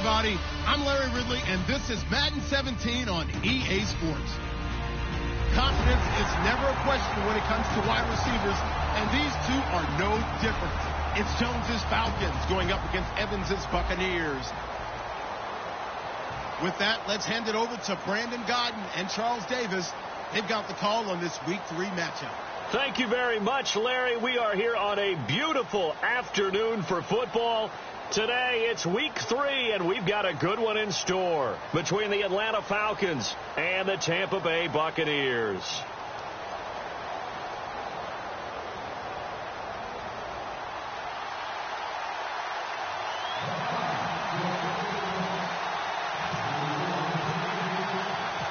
everybody. I'm Larry Ridley, and this is Madden 17 on EA Sports. Confidence is never a question when it comes to wide receivers, and these two are no different. It's Jones's Falcons going up against Evans's Buccaneers. With that, let's hand it over to Brandon Godden and Charles Davis. They've got the call on this Week 3 matchup. Thank you very much, Larry. We are here on a beautiful afternoon for football. Today, it's Week 3, and we've got a good one in store between the Atlanta Falcons and the Tampa Bay Buccaneers.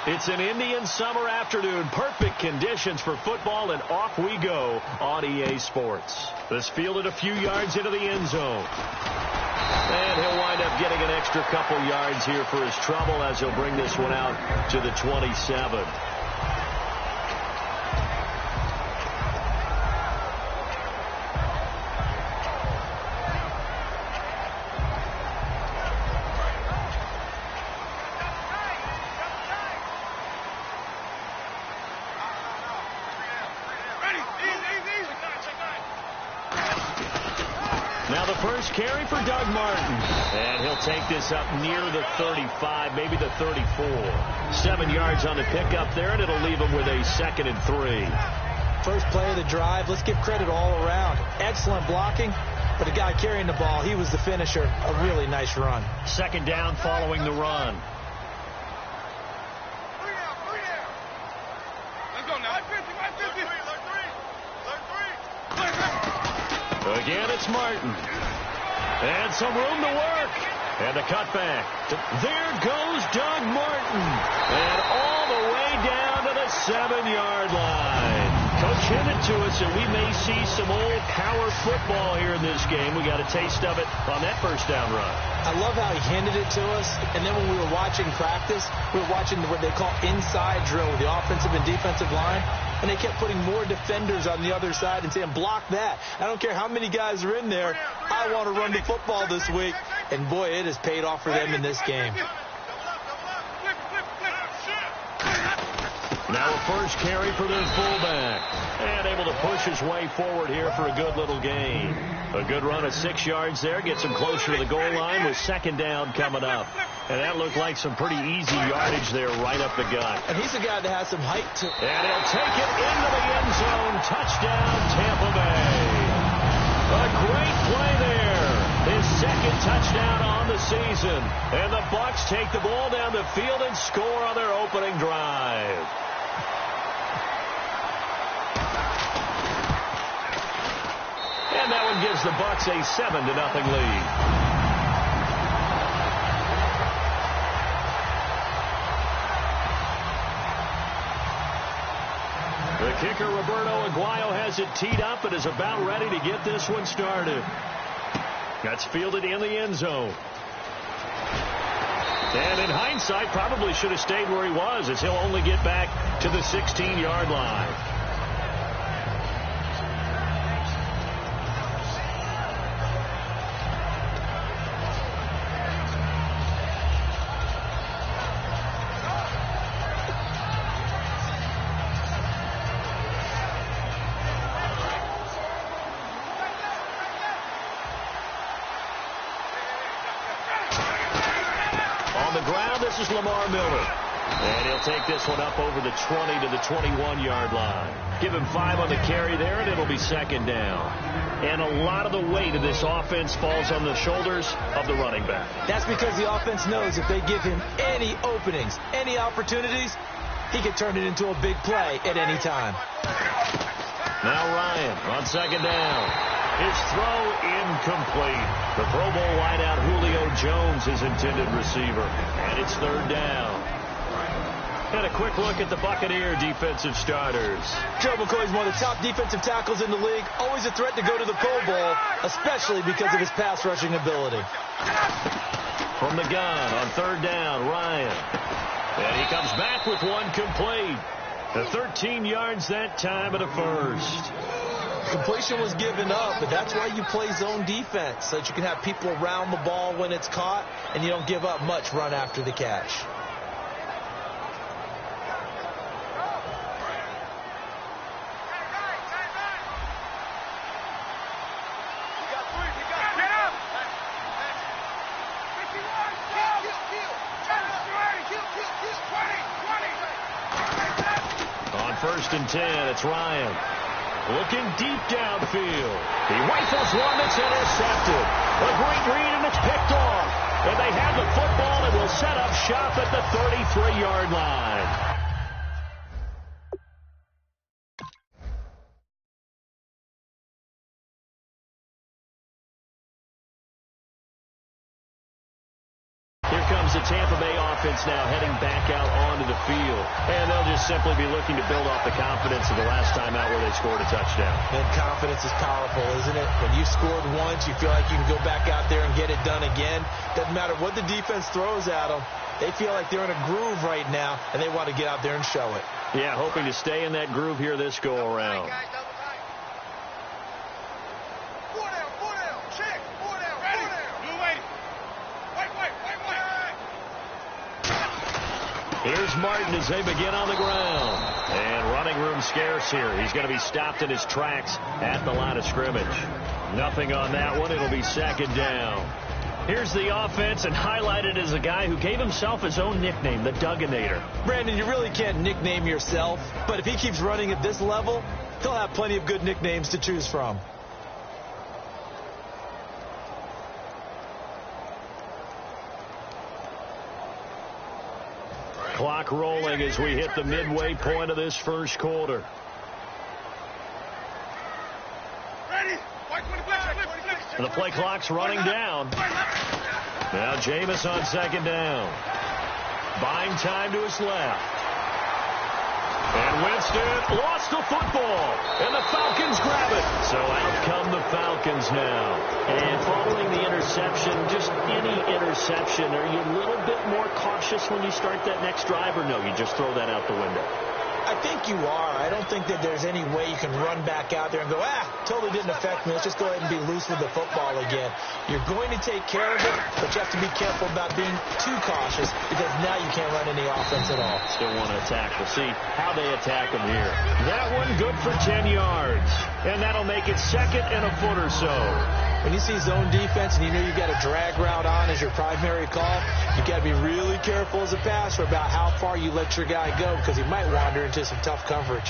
It's an Indian summer afternoon. Perfect conditions for football, and off we go on EA Sports. This fielded a few yards into the end zone. And he'll wind up getting an extra couple yards here for his trouble as he'll bring this one out to the 27. Now the first carry for Doug Martin. And he'll take this up near the 35, maybe the 34. 7 yards on the pickup there, and it'll leave him with a 2nd and 3. First play of the drive. Let's give credit all around. Excellent blocking, but the guy carrying the ball, he was the finisher. A really nice run. 2nd down following the run. Again, it's Martin. And some room to work. And a cutback. There goes Doug Martin. And all the way down to the 7-yard line. Coach hinted to us that we may see some old power football here in this game. We got a taste of it on that first down run. I love how he handed it to us. And then when we were watching practice, we were watching what they call inside drill with the offensive and defensive line. And they kept putting more defenders on the other side and saying, block that. I don't care how many guys are in there. I want to run the football this week. And, boy, it has paid off for them in this game. Now a first carry for the fullback. And able to push his way forward here for a good little gain. A good run of 6 yards there. Gets him closer to the goal line with 2nd down coming up. And that looked like some pretty easy yardage there right up the gut. And he's a guy that has some height, too. And he'll take it into the end zone. Touchdown, Tampa Bay. A great play there. His 2nd touchdown on the season. And the Bucs take the ball down the field and score on their opening drive. And that one gives the Bucs a 7-0 lead. The kicker, Roberto Aguayo, has it teed up and is about ready to get this one started. That's fielded in the end zone. And in hindsight, probably should have stayed where he was, as he'll only get back to the 16-yard line. This is Lamar Miller. And he'll take this one up over the 20 to the 21-yard line. Give him 5 on the carry there, and it'll be 2nd down. And a lot of the weight of this offense falls on the shoulders of the running back. That's because the offense knows if they give him any openings, any opportunities, he can turn it into a big play at any time. Now Ryan on 2nd down. His throw incomplete. The Pro Bowl wideout Julio Jones, his intended receiver. And it's 3rd down. And a quick look at the Buccaneer defensive starters. Joe McCoy's one of the top defensive tackles in the league. Always a threat to go to the Pro Bowl, especially because of his pass rushing ability. From the gun on 3rd down, Ryan. And he comes back with one complete. The 13 yards that time at a first. Completion was given up, but that's why you play zone defense, so that you can have people around the ball when it's caught, and you don't give up much run after the catch. On 1st and 10, it's Ryan. Looking deep downfield. He rifles one that's intercepted. A great read, and it's picked off. And they have the football and will set up shop at the 33-yard line. Here comes the Tampa Bay offense now heading back out onto the field. And they'll just simply be looking to build off the confidence of the last time out where they scored a touchdown. And confidence is powerful, isn't it? When you scored once, you feel like you can go back out there and get it done again. Doesn't matter what the defense throws at them. They feel like they're in a groove right now, and they want to get out there and show it. Yeah, hoping to stay in that groove here this go-around. Here's Martin as they begin on the ground. And running room scarce here. He's going to be stopped in his tracks at the line of scrimmage. Nothing on that one. It'll be 2nd down. Here's the offense, and highlighted as a guy who gave himself his own nickname, the Dugginator. Brandon, you really can't nickname yourself, but if he keeps running at this level, he'll have plenty of good nicknames to choose from. Clock rolling as we hit the midway point of this first quarter. The play clock's running down. Now Jameis on 2nd down. Buying time to his left. And Winston lost the football. And the Falcons grab it. So out come the Falcons now. And following the interception, just any interception, are you a little bit more cautious when you start that next drive, or no, you just throw that out the window? I think you are. I don't think that there's any way you can run back out there and go, totally didn't affect me. Let's just go ahead and be loose with the football again. You're going to take care of it, but you have to be careful about being too cautious, because now you can't run any offense at all. Still want to attack. We'll see how they attack them here. That one good for 10 yards. And that'll make it 2nd and a foot or so. When you see zone defense and you know you've got a drag route on as your primary call, you've got to be really careful as a passer about how far you let your guy go, because he might wander into some tough coverage.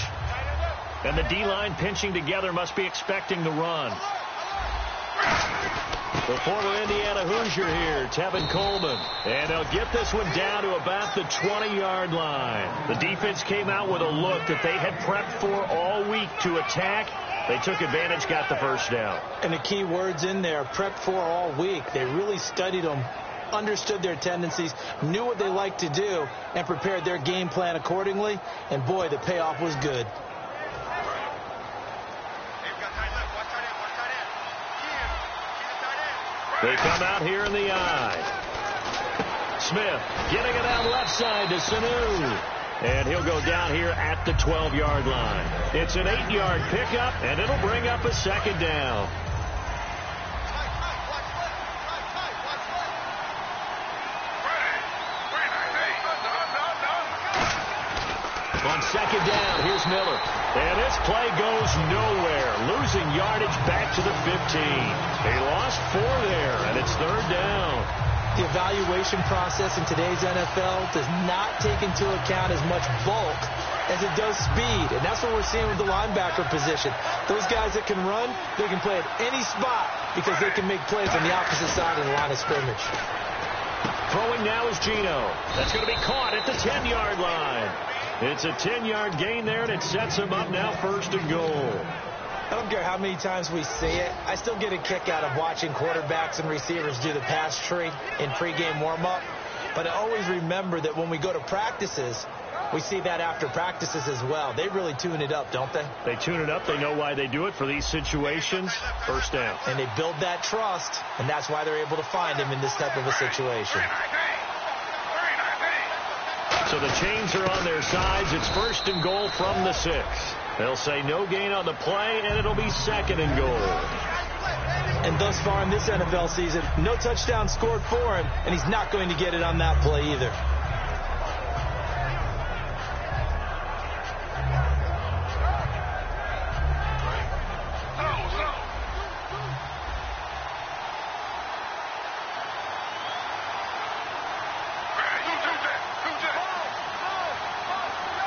And the D-line pinching together must be expecting the run. The former Indiana Hoosier here, Tevin Coleman. And they'll get this one down to about the 20-yard line. The defense came out with a look that they had prepped for all week to attack. They took advantage, got the first down. And the key words in there, prepped for all week. They really studied them, understood their tendencies, knew what they liked to do, and prepared their game plan accordingly. And, boy, the payoff was good. They come out here in the eye. Smith getting it out left side to Sanu. And he'll go down here at the 12-yard line. It's an 8-yard pickup, and it'll bring up a 2nd down. On 2nd down, here's Miller. And this play goes nowhere. Losing yardage back to the 15. He lost 4 there, and it's 3rd down. The evaluation process in today's NFL does not take into account as much bulk as it does speed. And that's what we're seeing with the linebacker position. Those guys that can run, they can play at any spot because they can make plays on the opposite side of the line of scrimmage. Throwing now is Geno. That's going to be caught at the 10-yard line. It's a 10-yard gain there, and it sets him up now 1st and goal. I don't care how many times we see it. I still get a kick out of watching quarterbacks and receivers do the pass tree in pregame warm-up. But I always remember that when we go to practices, we see that after practices as well. They really tune it up, don't they? They tune it up. They know why they do it for these situations. 1st down. And they build that trust, and that's why they're able to find him in this type of a situation. So the chains are on their sides. It's 1st and goal from the 6. They'll say no gain on the play, and it'll be 2nd and goal. And thus far in this NFL season, no touchdown scored for him, and he's not going to get it on that play either.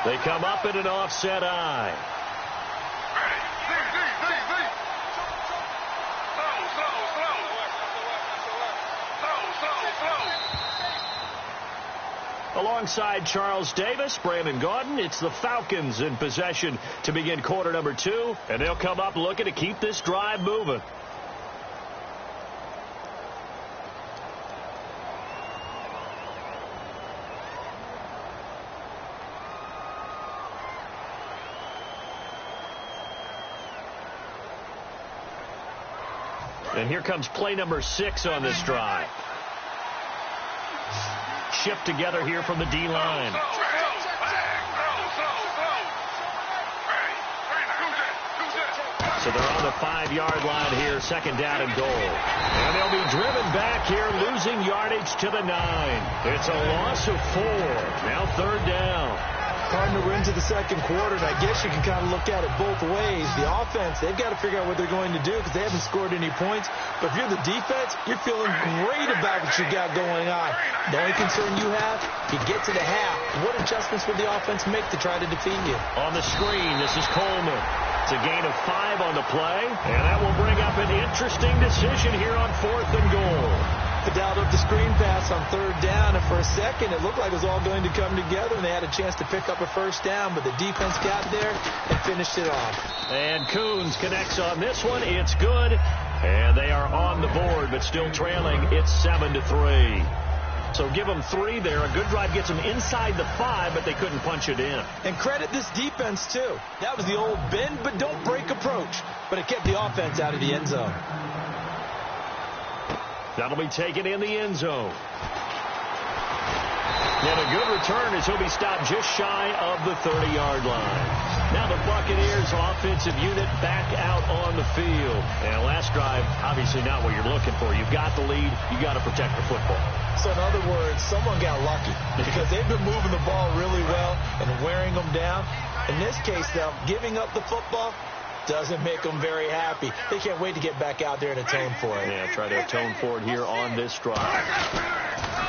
They come up in an offset eye. Alongside Charles Davis, Brandon Gaudin, it's the Falcons in possession to begin quarter number 2, and they'll come up looking to keep this drive moving. And here comes play number 6 on this drive. Shipped together here from the D-line. So they're on the 5-yard line here, 2nd down and goal. And they'll be driven back here, losing yardage to the 9. It's a loss of 4. Now 3rd down. Partner, we're into the 2nd quarter, and I guess you can kind of look at it both ways. The offense, they've got to figure out what they're going to do because they haven't scored any points. But if you're the defense, you're feeling great about what you got going on. The only concern you have, you get to the half. What adjustments would the offense make to try to defeat you? On the screen, this is Coleman. It's a gain of 5 on the play, and that will bring up an interesting decision here on 4th and goal. Dialed up the screen pass on 3rd down, and for a second it looked like it was all going to come together, and they had a chance to pick up a 1st down, but the defense got there and finished it off. And Coons connects on this one. It's good, and they are on the board, but still trailing. It's 7-3. So give them 3 there. A good drive gets them inside the 5, but they couldn't punch it in. And credit this defense, too. That was the old bend but don't break approach, but it kept the offense out of the end zone. That'll be taken in the end zone. And a good return as he'll be stopped just shy of the 30-yard line. Now the Buccaneers offensive unit back out on the field. And last drive, obviously not what you're looking for. You've got the lead. You got to protect the football. So in other words, someone got lucky because they've been moving the ball really well and wearing them down. In this case, though, giving up the football doesn't make them very happy. They can't wait to get back out there and atone for it. Yeah, try to atone for it here on this drive.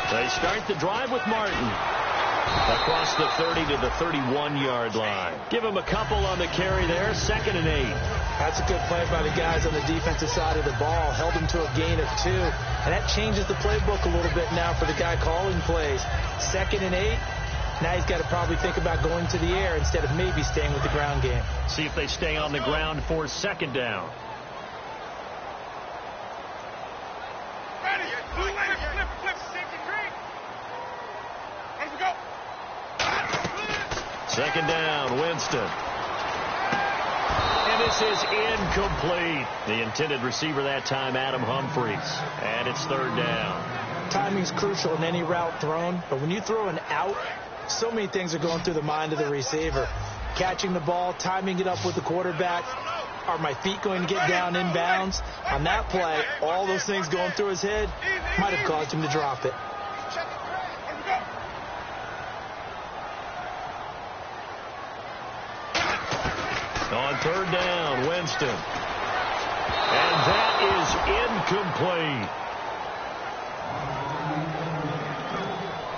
They start the drive with Martin. Across the 30 to the 31-yard line. Give him a couple on the carry there, 2nd and 8. That's a good play by the guys on the defensive side of the ball. Held them to a gain of 2. And that changes the playbook a little bit now for the guy calling plays. 2nd and 8. Now he's got to probably think about going to the air instead of maybe staying with the ground game. See if they stay on the ground for 2nd down. Second down, Winston. And this is incomplete. The intended receiver that time, Adam Humphries. And it's 3rd down. Timing's crucial in any route thrown, but when you throw an out, so many things are going through the mind of the receiver. Catching the ball, timing it up with the quarterback. Are my feet going to get down in bounds? On that play, all those things going through his head might have caused him to drop it. On 3rd down, Winston. And that is incomplete.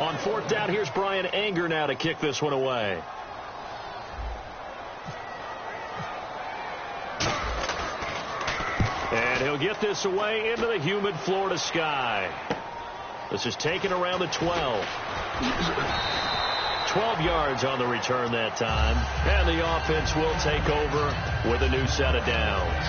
On 4th down, here's Brian Anger now to kick this one away. And he'll get this away into the humid Florida sky. This is taken around the 12. 12 yards on the return that time. And the offense will take over with a new set of downs.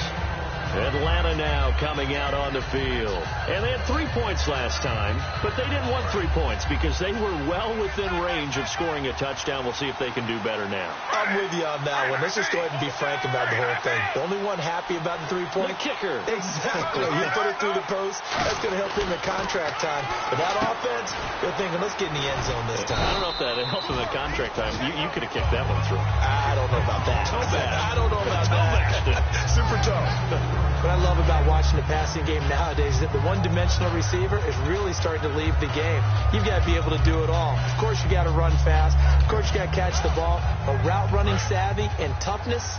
Atlanta now coming out on the field. And they had 3 points last time, but they didn't want 3 points because they were well within range of scoring a touchdown. We'll see if they can do better now. I'm with you on that one. Let's just go ahead and be frank about the whole thing. The only one happy about the 3-point? The kicker. Exactly. You put it through the post. That's going to help him at contract time. But that offense, they're thinking, let's get in the end zone this time. I don't know if that helped him at contract time. You could have kicked that one through. I don't know about that. So bad. I don't know about that. Super tough. What I love about watching the passing game nowadays is that the one-dimensional receiver is really starting to leave the game. You've got to be able to do it all. Of course, you got to run fast. Of course, you got to catch the ball. But route running savvy and toughness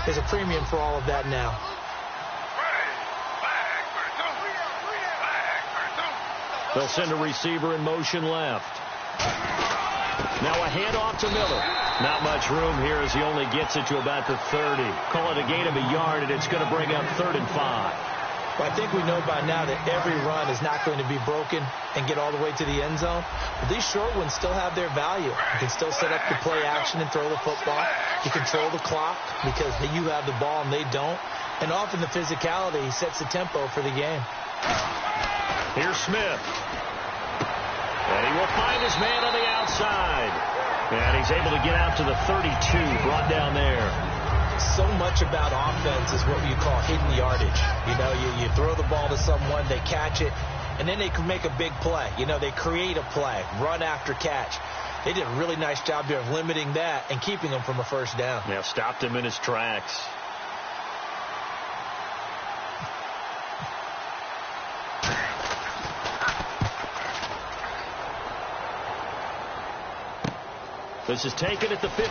is a premium for all of that now. They'll send a receiver in motion left. Now a handoff to Miller. Not much room here as he only gets it to about the 30. Call it a gain of a yard, and it's going to bring up 3rd and 5. Well, I think we know by now that every run is not going to be broken and get all the way to the end zone. But these short ones still have their value. You can still set up the play action and throw the football. You control the clock because you have the ball and they don't. And often the physicality sets the tempo for the game. Here's Smith. And he will find his man on the outside. And he's able to get out to the 32, brought down there. So much about offense is what you call hidden yardage. You know, you throw the ball to someone, they catch it, and then they can make a big play. You know, they create a play, run after catch. They did a really nice job here of limiting that and keeping him from a first down. Yeah, stopped him in his tracks. This is taken at the 15.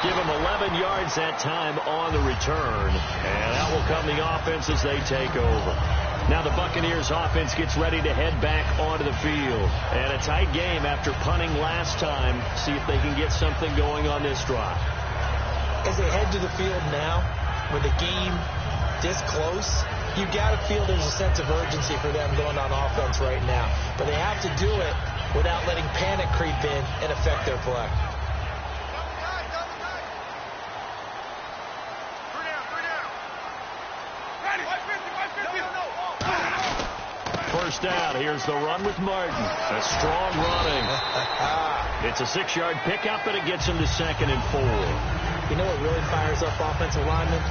Give him 11 yards that time on the return. And out will come the offense as they take over. Now the Buccaneers offense gets ready to head back onto the field. And a tight game after punting last time. See if they can get something going on this drive. As they head to the field now, with the game this close, you got to feel there's a sense of urgency for them going on offense right now. But they have to do it without letting panic creep in and affect their play. First down. Here's the run with Martin. A strong running. It's a 6-yard pickup, and it gets him to 2nd and 4. You know what really fires up offensive linemen?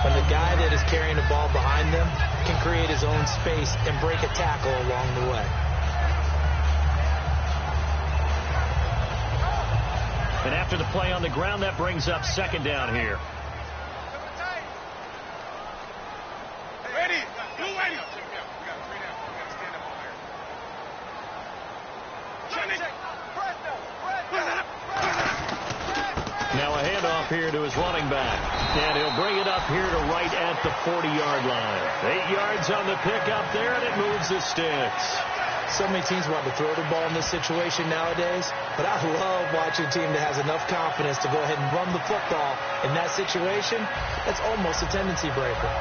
When the guy that is carrying the ball behind them can create his own space and break a tackle along the way. And after the play on the ground, that brings up 2nd down here. Ready. Now a handoff here to his running back. And he'll bring it up here to right at the 40-yard line. 8 yards on the pickup there, and it moves the sticks. So many teams want to throw the ball in this situation nowadays, but I love watching a team that has enough confidence to go ahead and run the football in that situation. That's almost a tendency breaker.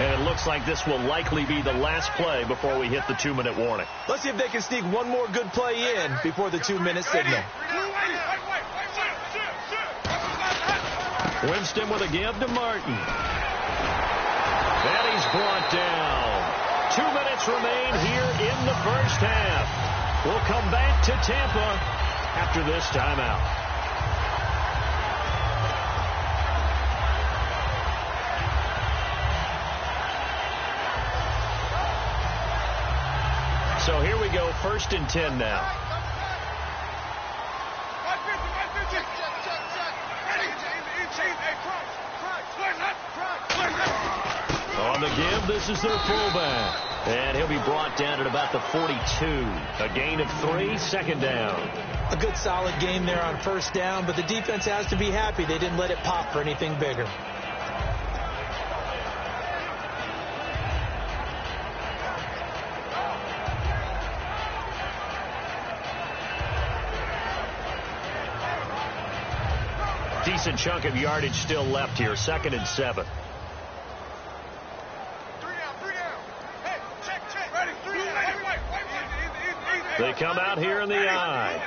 And it looks like this will likely be the last play before we hit the 2-minute warning. Let's see if they can sneak one more good play in before the 2-minute signal. Winston with a give to Martin. And he's brought down. 2 minutes remain here in the first half. We'll come back to Tampa after this timeout. So here we go, 1st and 10 now. On the give, this is their fullback. And he'll be brought down at about the 42. A gain of 3, 2nd down. A good solid game there on 1st down, but the defense has to be happy they didn't let it pop for anything bigger. Decent chunk of yardage still left here. 2nd and 7. They come out here in the I.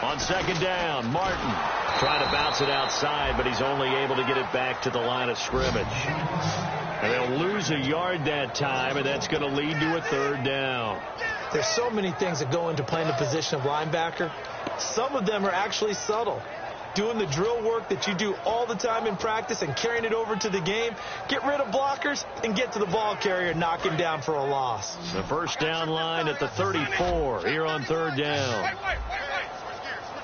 On second down, Martin trying to bounce it outside, but he's only able to get it back to the line of scrimmage. And they'll lose a yard that time, and that's going to lead to a third down. There's so many things that go into playing the position of linebacker. Some of them are actually subtle. Doing the drill work that you do all the time in practice and carrying it over to the game. Get rid of blockers and get to the ball carrier and knock him down for a loss. The first down line at the 34 here on third down.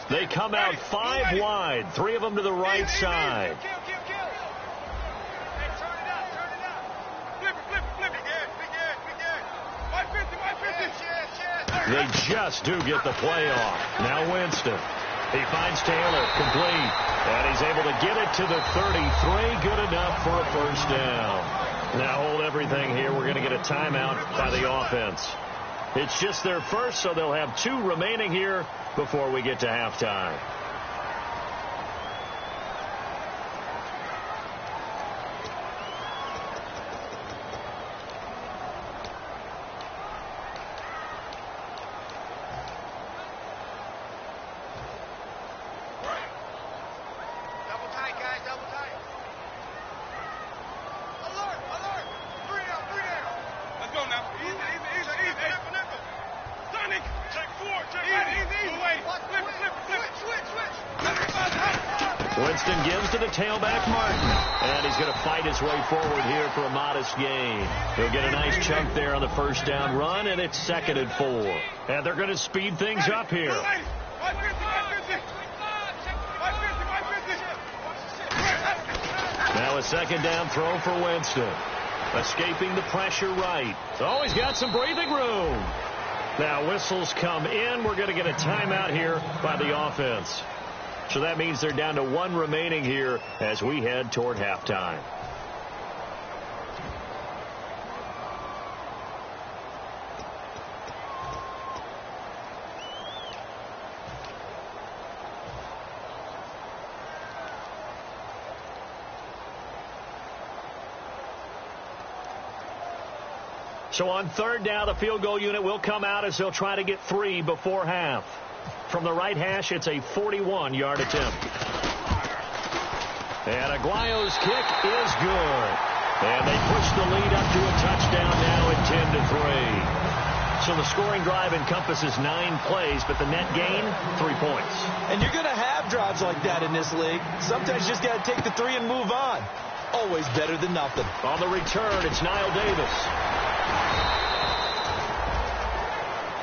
They come out 5 wide, 3 of them to the right side. They just do get the play off. Now Winston. He finds Taylor, complete, and he's able to get it to the 33, good enough for a first down. Now hold everything here. We're going to get a timeout by the offense. It's just their first, so they'll have 2 remaining here before we get to halftime. Winston gives to the tailback, Martin, and he's going to fight his way forward here for a modest gain. He'll get a nice chunk there on the first down run, and it's 2nd and 4. And they're going to speed things up here. Now a second down throw for Winston. Escaping the pressure right. Oh, he's got some breathing room. Now whistles come in. We're going to get a timeout here by the offense. So that means they're down to 1 remaining here as we head toward halftime. So on third down, the field goal unit will come out as they'll try to get 3 before half. From the right hash, it's a 41-yard attempt. And Aguayo's kick is good. And they push the lead up to a touchdown now at 10-3. So the scoring drive encompasses 9 plays, but the net gain, 3 points. And you're going to have drives like that in this league. Sometimes you just got to take the 3 and move on. Always better than nothing. On the return, it's Niall Davis.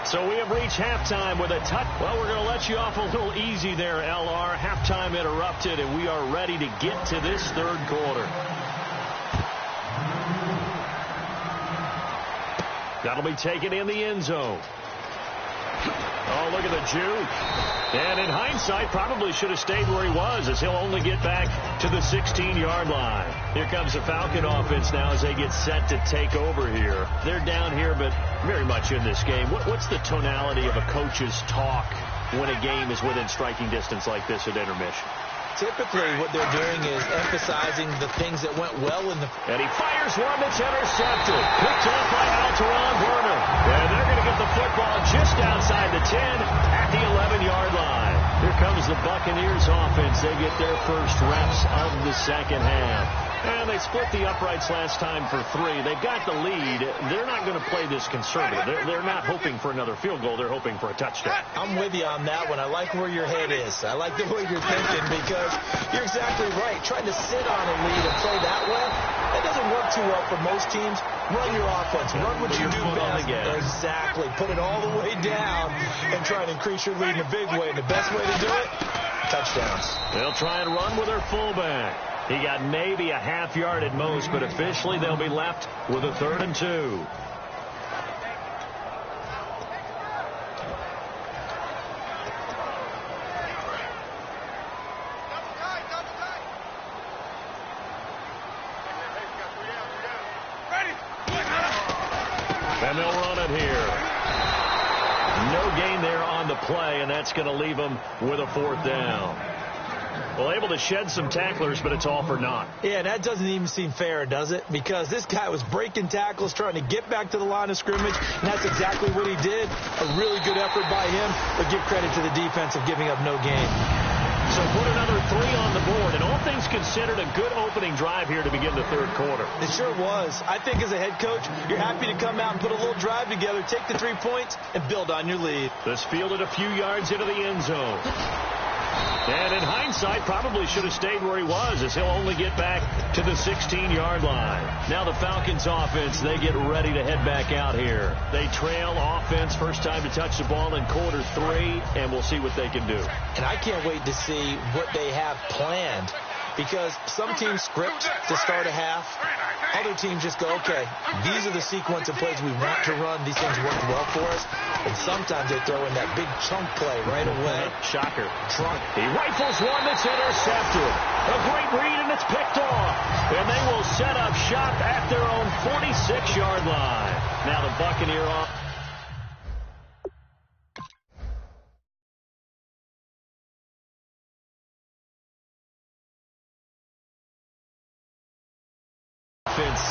So we have reached halftime with a touch. Well, we're going to let you off a little easy there, LR. Halftime interrupted, and we are ready to get to this third quarter. That'll be taken in the end zone. Oh, look at the juke. And in hindsight, probably should have stayed where he was, as he'll only get back to the 16-yard line. Here comes the Falcon offense now as they get set to take over here. They're down here, but very much in this game. What's the tonality of a coach's talk when a game is within striking distance like this at intermission? Typically, what they're doing is emphasizing the things that went well in the... And he fires one that's intercepted. Picked off by Alteron Werner. And they're going to get the football just outside the 10 at the 11-yard line. Here comes the Buccaneers offense. They get their first reps of the second half. And they split the uprights last time for 3. They've got the lead. They're not going to play this conservative. They're not hoping for another field goal. They're hoping for a touchdown. I'm with you on that one. I like where your head is. I like the way you're thinking because you're exactly right. Trying to sit on a lead and play that way, that doesn't work too well for most teams. Run your offense. Run what you do best. Exactly. Put it all the way down and try and increase your lead in a big way. And the best way to do it, touchdowns. They'll try and run with their fullback. He got maybe a half yard at most, but officially they'll be left with a 3rd and 2. And they'll run it here. No gain there on the play, and that's going to leave them with a 4th down. Well, able to shed some tacklers, but it's all for naught. Yeah, that doesn't even seem fair, does it? Because this guy was breaking tackles, trying to get back to the line of scrimmage, and that's exactly what he did. A really good effort by him, but give credit to the defense of giving up no gain. So put another 3 on the board, and all things considered, a good opening drive here to begin the third quarter. It sure was. I think as a head coach, you're happy to come out and put a little drive together, take the 3 points, and build on your lead. This fielded a few yards into the end zone. And in hindsight, probably should have stayed where he was, as he'll only get back to the 16-yard line. Now the Falcons offense, they get ready to head back out here. They trail offense, first time to touch the ball in quarter 3, and we'll see what they can do. And I can't wait to see what they have planned, because some teams script to start a half. Other teams just go, okay, these are the sequence of plays we want to run. These things work well for us. And sometimes they throw in that big chunk play right away. Shocker. Trunk. He rifles one that's intercepted. A great read, and it's picked off. And they will set up shop at their own 46-yard line. Now the Buccaneer off.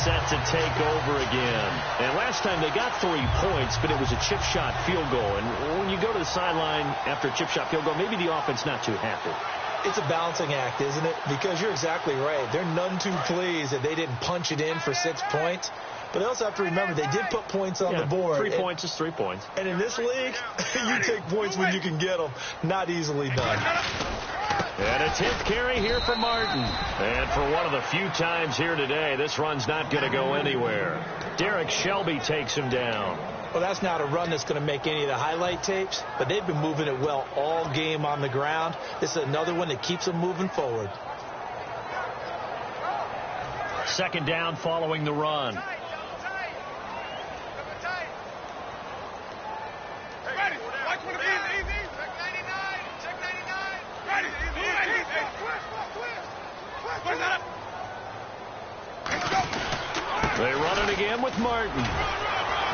Set to take over again. And last time they got 3 points, but it was a chip shot field goal. And when you go to the sideline after a chip shot field goal, maybe the offense not too happy. It's a balancing act, isn't it? Because you're exactly right. They're none too pleased that they didn't punch it in for 6 points. But they also have to remember they did put points on the board. 3 points is 3 points. And in this league, you take points when you can get them. Not easily done. And a 10th carry here for Martin. And for one of the few times here today, this run's not going to go anywhere. Derek Shelby takes him down. Well, that's not a run that's going to make any of the highlight tapes, but they've been moving it well all game on the ground. This is another one that keeps them moving forward. Second down following the run. They run it again with Martin.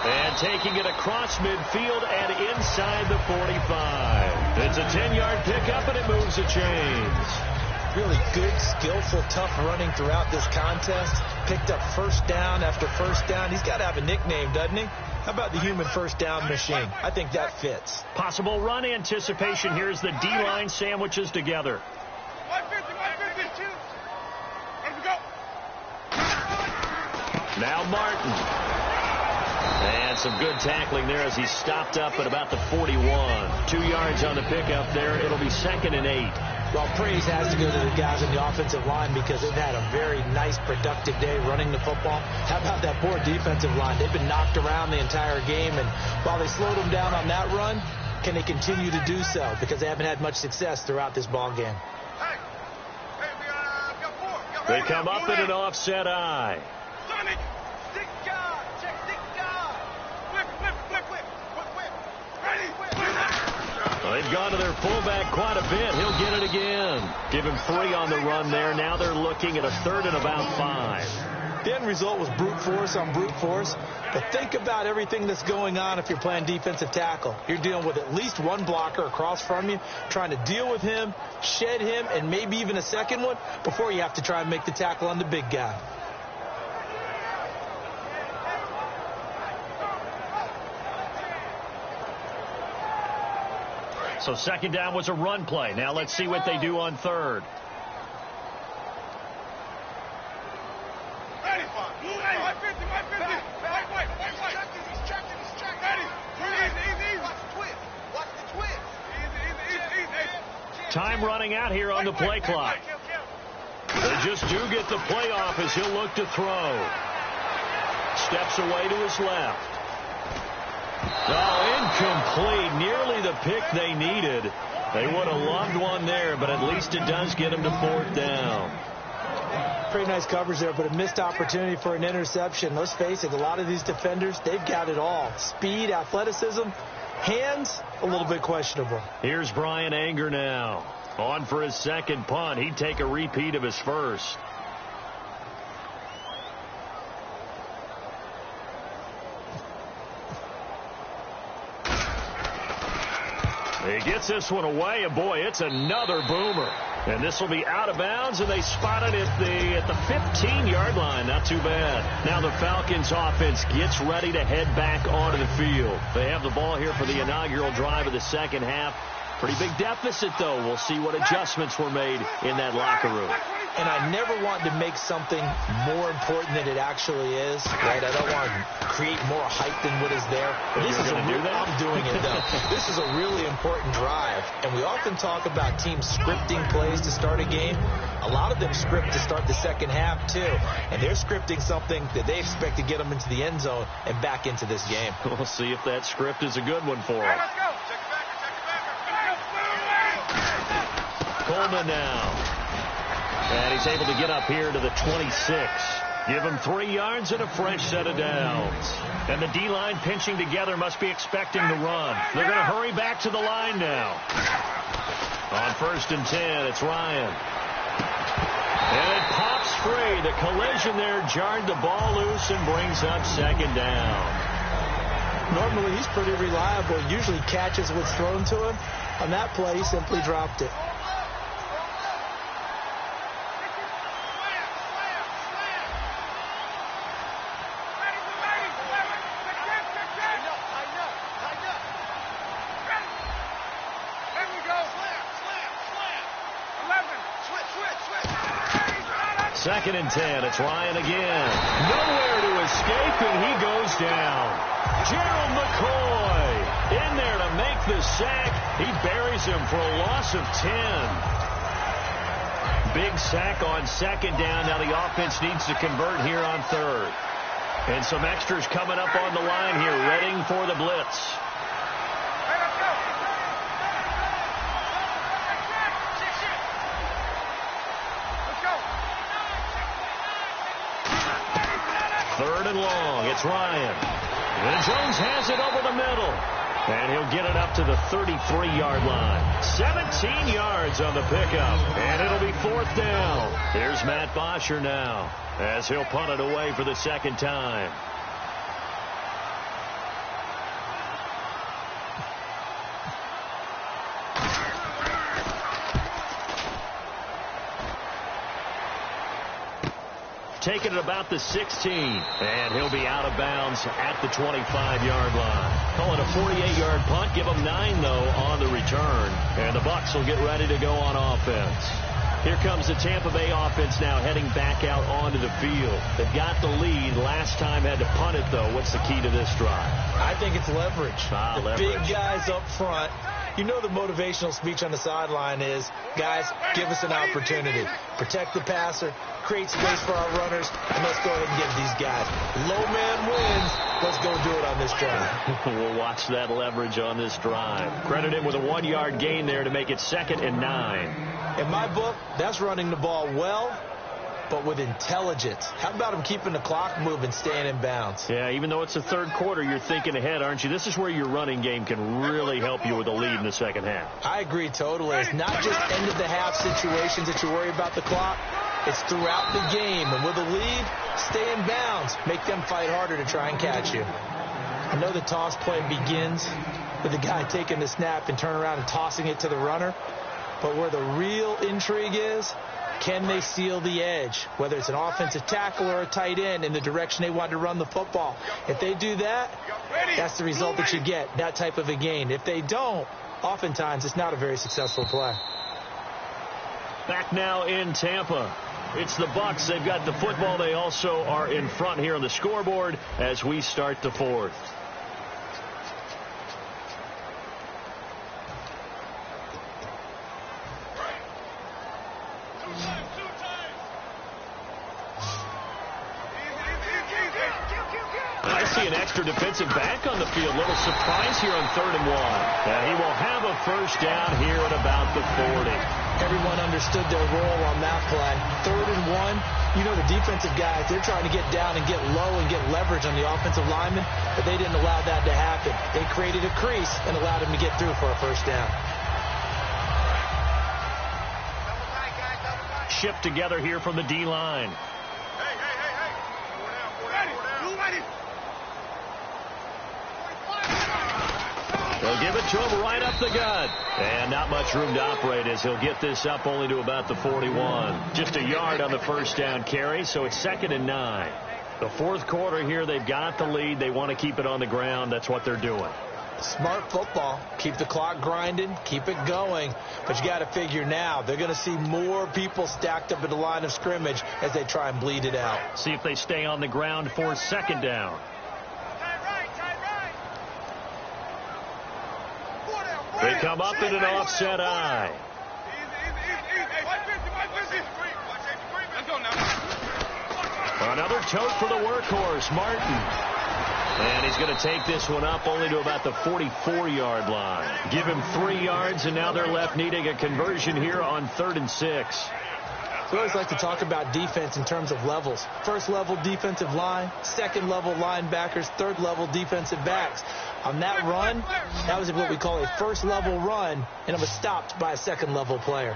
And taking it across midfield and inside the 45. It's a 10-yard pickup, and it moves the chains. Really good, skillful, tough running throughout this contest. Picked up first down after first down. He's got to have a nickname, doesn't he? How about the human first down machine? I think that fits. Possible run anticipation. Here's the D-line sandwiches together. Now Martin. And some good tackling there as he stopped up at about the 41. 2 yards on the pickup there. It'll be 2nd and 8. Well, praise has to go to the guys on the offensive line because they've had a very nice, productive day running the football. How about that poor defensive line? They've been knocked around the entire game, and while they slowed them down on that run, can they continue to do so? Because they haven't had much success throughout this ball game. They come up in an offset eye. They've gone to their fullback quite a bit. He'll get it again. Give him 3 on the run there. Now they're looking at a 3rd and about 5. The end result was brute force on brute force. But think about everything that's going on if you're playing defensive tackle. You're dealing with at least one blocker across from you, trying to deal with him, shed him, and maybe even a second one before you have to try and make the tackle on the big guy. So second down was a run play. Now let's see what they do on 3rd. Time running out here on the play clock. They just do get the play off as he'll look to throw. Steps away to his left. Oh, incomplete. Nearly the pick they needed. They would have loved one there, but at least it does get them to 4th down. Pretty nice coverage there, but a missed opportunity for an interception. Let's face it, a lot of these defenders, they've got it all. Speed, athleticism, hands, a little bit questionable. Here's Brian Anger now. On for his second punt. He'd take a repeat of his first. He gets this one away, and boy, it's another boomer. And this will be out of bounds, and they spot it at the 15-yard line. Not too bad. Now the Falcons offense gets ready to head back onto the field. They have the ball here for the inaugural drive of the second half. Pretty big deficit, though. We'll see what adjustments were made in that locker room. And I never want to make something more important than it actually is, right? I don't want to create more hype than what is there. This is I'm doing it, though. This is a really important drive. And we often talk about teams scripting plays to start a game. A lot of them script to start the second half, too. And they're scripting something that they expect to get them into the end zone and back into this game. We'll see if that script is a good one for them. Coleman now. And he's able to get up here to the 26. Give him 3 yards and a fresh set of downs. And the D-line pinching together must be expecting the run. They're going to hurry back to the line now. On 1st and 10, it's Ryan. And it pops free. The collision there jarred the ball loose and brings up 2nd down. Normally, he's pretty reliable. Usually catches what's thrown to him. On that play, he simply dropped it. Second and 10. It's Ryan again. Nowhere to escape, and he goes down. Gerald McCoy in there to make the sack. He buries him for a loss of 10. Big sack on 2nd down. Now the offense needs to convert here on 3rd. And some extras coming up on the line here, readying for the blitz. Third and long. It's Ryan. And Jones has it over the middle. And he'll get it up to the 33-yard line. 17 yards on the pickup. And it'll be 4th down. Here's Matt Bosher now as he'll punt it away for the 2nd time. Taking it about the 16. And he'll be out of bounds at the 25-yard line. Call it a 48-yard punt. Give them 9, though, on the return. And the Bucs will get ready to go on offense. Here comes the Tampa Bay offense now heading back out onto the field. They've got the lead. Last time had to punt it, though. What's the key to this drive? I think it's leverage. Leverage. Big guys up front. You know the motivational speech on the sideline is, guys, give us an opportunity. Protect the passer, create space for our runners, and let's go ahead and get these guys. Low man wins. Let's go do it on this drive. We'll watch that leverage on this drive. Credit him with a 1-yard gain there to make it 2nd and 9. In my book, that's running the ball well, but with intelligence. How about him keeping the clock moving, staying in bounds? Yeah, even though it's the 3rd quarter, you're thinking ahead, aren't you? This is where your running game can really help you with a lead in the 2nd half. I agree totally. It's not just end-of-the-half situations that you worry about the clock. It's throughout the game. And with a lead, stay in bounds. Make them fight harder to try and catch you. I know the toss play begins with the guy taking the snap and turn around and tossing it to the runner. But where the real intrigue is, can they seal the edge, whether it's an offensive tackle or a tight end, in the direction they want to run the football? If they do that, that's the result that you get, that type of a gain. If they don't, oftentimes it's not a very successful play. Back now in Tampa. It's the Bucs. They've got the football. They also are in front here on the scoreboard as we start the 4th. I see an extra defensive back on the field. Little surprise here on 3rd and 1. He will have a 1st down here at about the 40. Everyone understood their role on that play. 3rd and 1. You know the defensive guys, they're trying to get down and get low and get leverage on the offensive lineman, but they didn't allow that to happen. They created a crease and allowed him to get through for a 1st down. Shift together here from the D-line. They'll give it to him right up the gut. And not much room to operate as he'll get this up only to about the 41. Just a yard on the first down carry, so it's 2nd and 9. The fourth quarter here, they've got the lead. They want to keep it on the ground. That's what they're doing. Smart football. Keep the clock grinding. Keep it going. But you got to figure now they're going to see more people stacked up at the line of scrimmage as they try and bleed it out. See if they stay on the ground for 2nd down. They come up in an offset eye. Another tote for the workhorse, Martin. And he's going to take this one up only to about the 44-yard line. Give him 3 yards, and now they're left needing a conversion here on 3rd and 6. So I always like to talk about defense in terms of levels. First level defensive line, second level linebackers, third level defensive backs. On that run, that was what we call a first level run, and it was stopped by a second level player.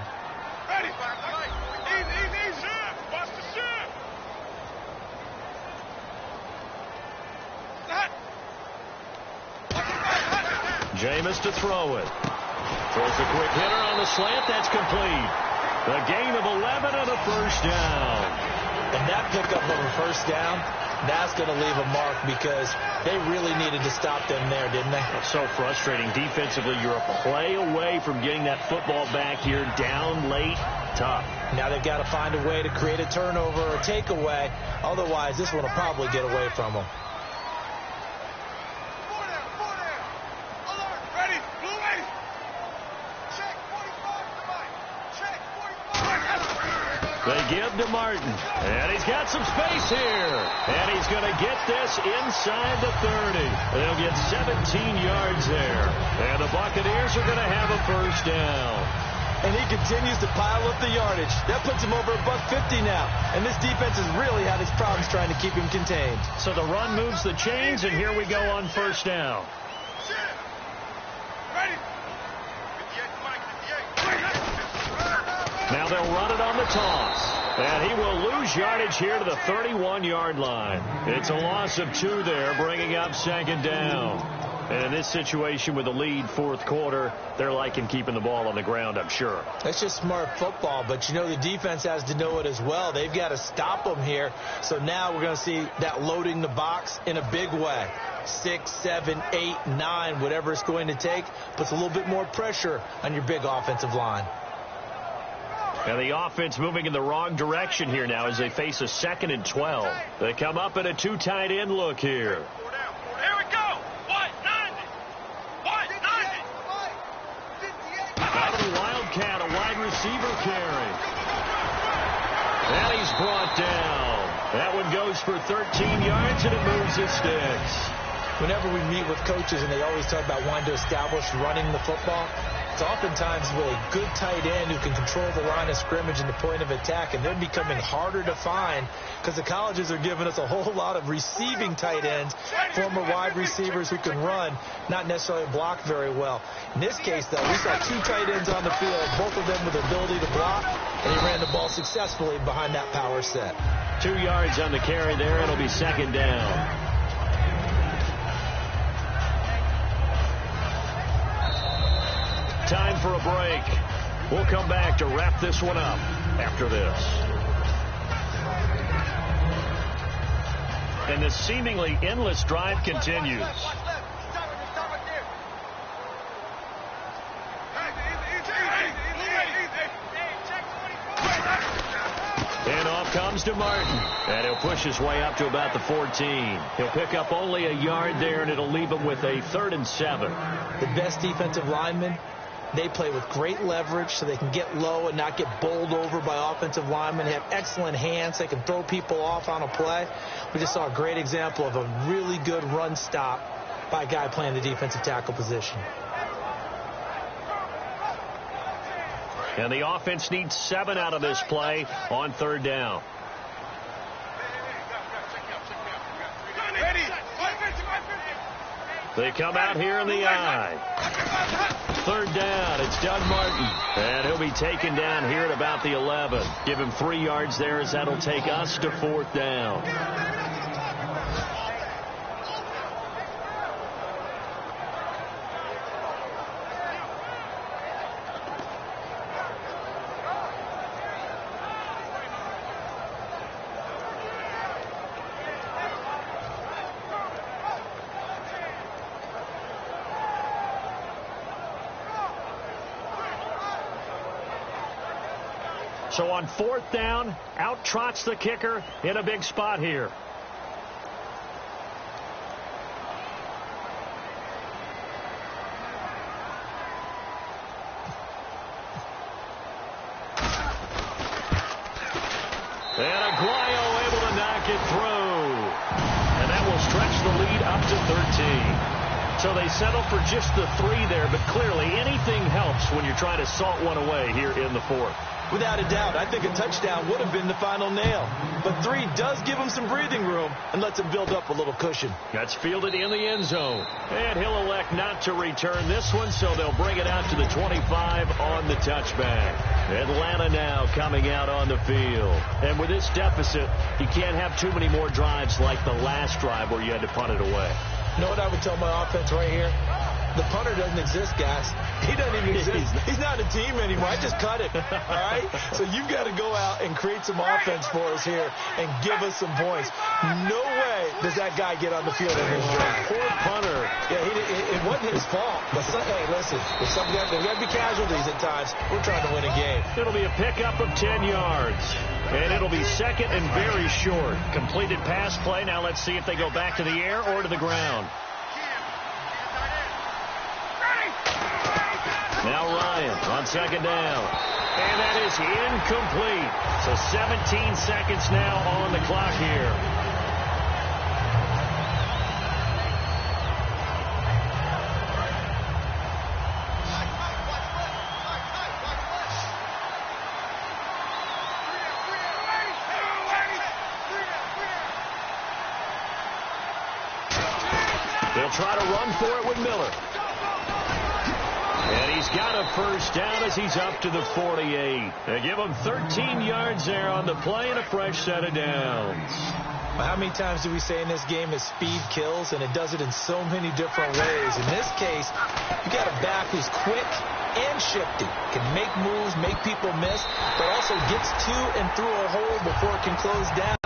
Jameis to throw it. Throws a quick hitter on the slant. That's complete. A gain of 11 and a first down. And that pickup of a first down, that's going to leave a mark because they really needed to stop them there, didn't they? It's so frustrating. Defensively, you're a play away from getting that football back here down late. Tough. Now they've got to find a way to create a turnover or takeaway. Otherwise, this one will probably get away from them. They give to Martin, and he's got some space here, and he's going to get this inside the 30. They'll get 17 yards there, and the Buccaneers are going to have a first down. And he continues to pile up the yardage. That puts him over $150 now, and this defense has really had its problems trying to keep him contained. So the run moves the chains, and here we go on first down. Now they'll run it on the toss. And he will lose yardage here to the 31-yard line. It's a loss of 2 there, bringing up 2nd down. And in this situation with the lead fourth quarter, they're liking keeping the ball on the ground, I'm sure. That's just smart football, but you know the defense has to know it as well. They've got to stop them here. So now we're going to see that loading the box in a big way. 6, 7, 8, 9, whatever it's going to take, puts a little bit more pressure on your big offensive line. And the offense moving in the wrong direction here now as they face a 2nd and 12. They come up in a 2 tight end look here. Here we go. What? 90. What? 90. Out of the Wildcat, a wide receiver carry. And he's brought down. That one goes for 13 yards, and it moves his sticks. Whenever we meet with coaches, and they always talk about wanting to establish running the football, it's oftentimes with a good tight end who can control the line of scrimmage and the point of attack, and they're becoming harder to find because the colleges are giving us a whole lot of receiving tight ends, former wide receivers who can run, not necessarily block very well. In this case, though, we saw 2 tight ends on the field, both of them with the ability to block, and he ran the ball successfully behind that power set. 2 yards on the carry there. It'll be 2nd down. Time for a break. We'll come back to wrap this one up after this. And this seemingly endless drive continues. And off comes to Martin. And he'll push his way up to about the 14. He'll pick up only a yard there, and it'll leave him with a 3rd and 7. The best defensive linemen, they play with great leverage so they can get low and not get bowled over by offensive linemen. They have excellent hands. They can throw people off on a play. We just saw a great example of a really good run stop by a guy playing the defensive tackle position. And the offense needs 7 out of this play on 3rd down. They come out here in the eye. 3rd down. It's Doug Martin. And he'll be taken down here at about the 11. Give him 3 yards there as that'll take us to 4th down. So on 4th down, out trots the kicker in a big spot here. And Aguayo able to knock it through. And that will stretch the lead up to 13. So they settle for just the 3 there, but clearly anything helps when you're trying to salt one away here in the 4th. Without a doubt, I think a touchdown would have been the final nail. But 3 does give him some breathing room and lets him build up a little cushion. That's fielded in the end zone. And he'll elect not to return this one, so they'll bring it out to the 25 on the touchback. Atlanta now coming out on the field. And with this deficit, you can't have too many more drives like the last drive where you had to punt it away. You know what I would tell my offense right here? The punter doesn't exist, guys. He doesn't even exist. He's not a team anymore. I just cut it. All right? So you've got to go out and create some offense for us here and give us some points. No way does that guy get on the field in his drive. Poor punter. Yeah, it wasn't his fault. But hey, listen, there's got to be casualties at times. We're trying to win a game. It'll be a pickup of 10 yards. And it'll be second and very short. Completed pass play. Now let's see if they go back to the air or to the ground. Now Ryan on 2nd down. And that is incomplete. So 17 seconds now on the clock here. They'll try to run for it with Miller. And he's got a first down as he's up to the 48. They give him 13 yards there on the play and a fresh set of downs. How many times do we say in this game that speed kills, and it does it in so many different ways? In this case, you got a back who's quick and shifty, can make moves, make people miss, but also gets to and through a hole before it can close down.